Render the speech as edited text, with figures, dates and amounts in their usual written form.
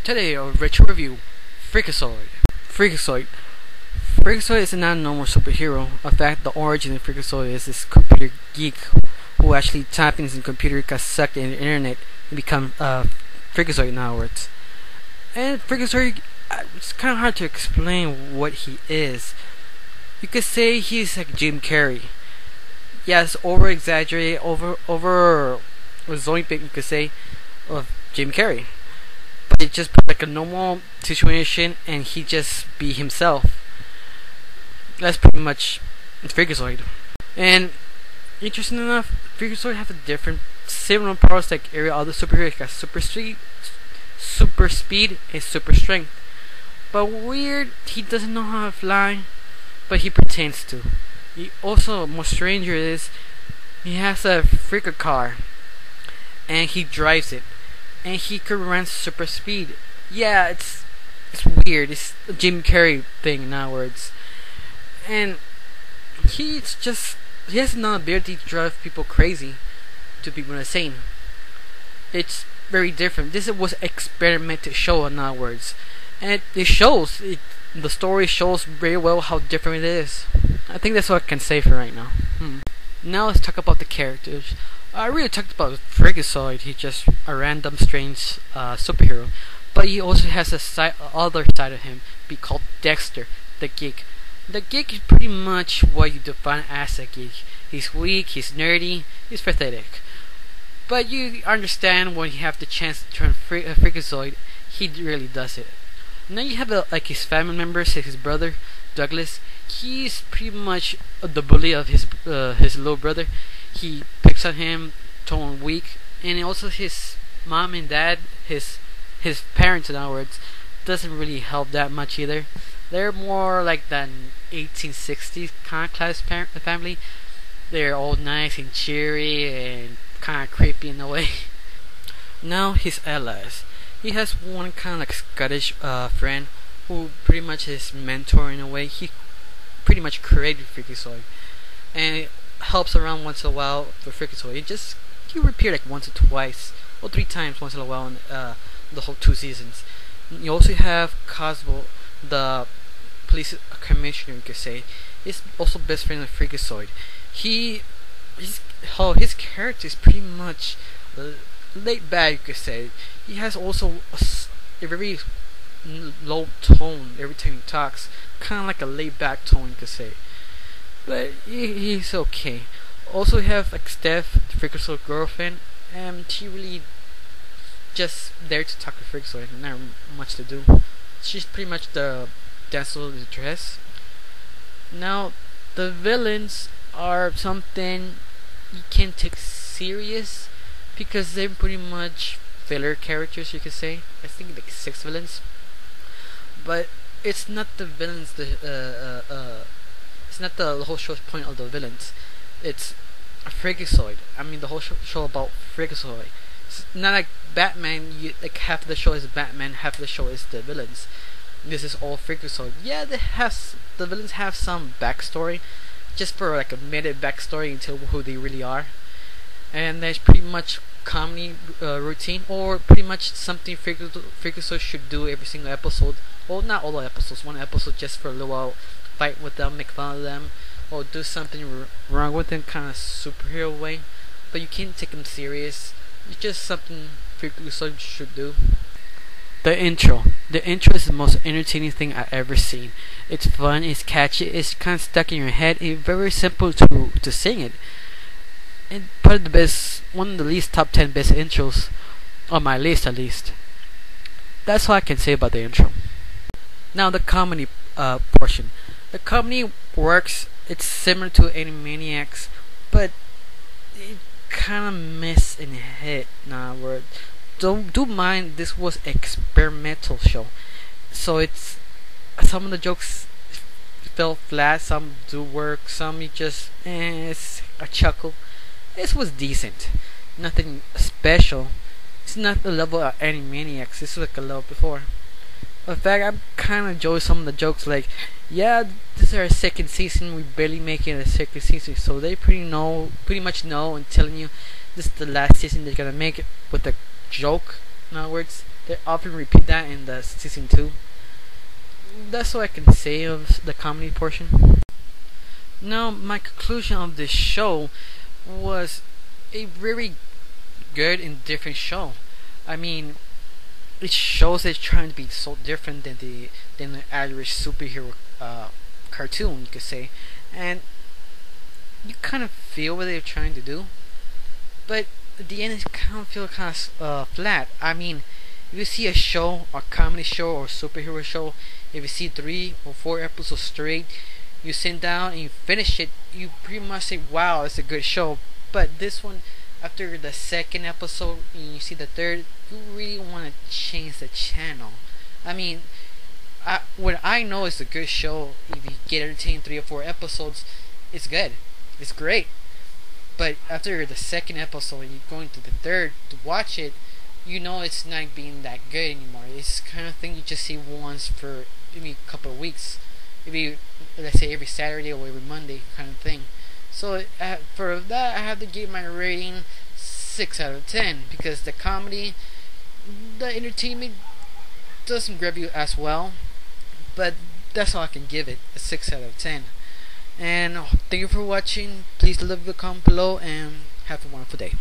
Today on Retro Review, Freakazoid. Freakazoid. Freakazoid is not a normal superhero. In fact, the origin of Freakazoid is this computer geek who actually typed in his computer, got sucked in the internet, and become Freakazoid nowadays. And Freakazoid, it's kind of hard to explain what he is. You could say he's like Jim Carrey. Yes, over exaggerated, over zoipic, you could say, of Jim Carrey. But it just put like a normal situation and he just be himself. That's pretty much Freakazoid. And interesting enough, Freakazoid have a different similar powers like every other superhero. He got super speed, and super strength. But weird, he doesn't know how to fly, but he pretends to. He also, more stranger is, he has a freaker car, and he drives it, and he could run super speed. Yeah, it's weird. It's a Jim Carrey thing nowadays, and he has no ability to drive people crazy, to people insane. It's very different. This was experimental show nowadays, and it shows. The story shows very well how different it is. I think that's what I can say for right now. Now let's talk about the characters. I really talked about Freakazoid. He's just a random, strange superhero, but he also has a other side of him, be called Dexter, the geek. The geek is pretty much what you define as a geek. He's weak, he's nerdy, he's pathetic. But you understand when you have the chance to turn Freakazoid, he really does it. Now you have like his family members, his brother Douglas. He's pretty much the bully of his little brother. He picks on him, told him weak, and also his mom and dad, his parents in other words, doesn't really help that much either. They're more like the 1860s kind of class family. They're all nice and cheery and kind of creepy in a way. Now his allies. He has one kind of like Scottish friend who pretty much is mentor in a way. He pretty much created Freakazoid and helps around once in a while for Freakazoid. He reappeared like once or twice or three times once in a while in the whole 2 seasons. You also have Cosmo, the police commissioner, you could say. He's also best friend of Freakazoid. His character is pretty much laid back, you could say. He has also a very low tone every time he talks, kind of like a laid back tone, you could say. But he's okay. Also, we have like Steph, the Freakazoid girlfriend, and she really just there to talk to Freakazoid, not much to do. She's pretty much the damsel in distress. Now, the villains are something you can't take serious because they're pretty much filler characters, you could say. I think like 6 villains, but it's not the villains. It's not the whole show's point of the villains. It's a Freakazoid. I mean, the whole show about Freakazoid. It's not like Batman. Like half of the show is Batman, half of the show is the villains. This is all Freakazoid. Yeah, the villains have some backstory, just for like a minute backstory until who they really are, and there's pretty much comedy routine, or pretty much something Freakazoid should do every single episode. Well, not all the episodes. One episode just for a little while, fight with them, make fun of them, or do something wrong with them, kind of superhero way. But you can't take them serious. It's just something Freakazoid should do. The intro. The intro is the most entertaining thing I've ever seen. It's fun, it's catchy, it's kind of stuck in your head. It's very simple to sing it. And one of the least top 10 best intros on my list, at least. That's all I can say about the intro. Now the comedy portion. The comedy works. It's similar to Animaniacs, but it kind of miss and hit. Do mind, this was experimental show, so it's some of the jokes fell flat, some do work, some you just it's a chuckle. This was decent, nothing special. It's not the level of Animaniacs. This was like a level before. In fact, I'm kind of enjoying some of the jokes. Like, yeah, this is our 2nd season. We barely make it a 2nd season, so they pretty much know and telling you this is the last season they're gonna make it with a joke. In other words, They often repeat that in the season 2. That's all I can say of the comedy portion. Now, my conclusion of this show was a very good and different show. I mean, it shows it's trying to be so different than the average superhero cartoon, you could say, and you kind of feel what they're trying to do, but at the end it kind of feels kind of flat. I mean, if you see a show, a comedy show or superhero show, if you see 3 or 4 episodes straight, you sit down and you finish it, you pretty much say, wow, it's a good show. But this one, after the second episode and you see the third, you really want to change the channel. I mean, what I know is a good show. If you get entertained 3 or 4 episodes, it's good, it's great. But after the second episode, you're going to the third to watch it, you know it's not being that good anymore. It's the kind of thing you just see once for maybe a couple of weeks, maybe let's say every Saturday or every Monday kind of thing. So for that, I have to give my rating 6 out of 10 because the comedy, the entertainment doesn't grab you as well, but that's all I can give it, a 6 out of 10. And thank you for watching. Please leave a comment below and have a wonderful day.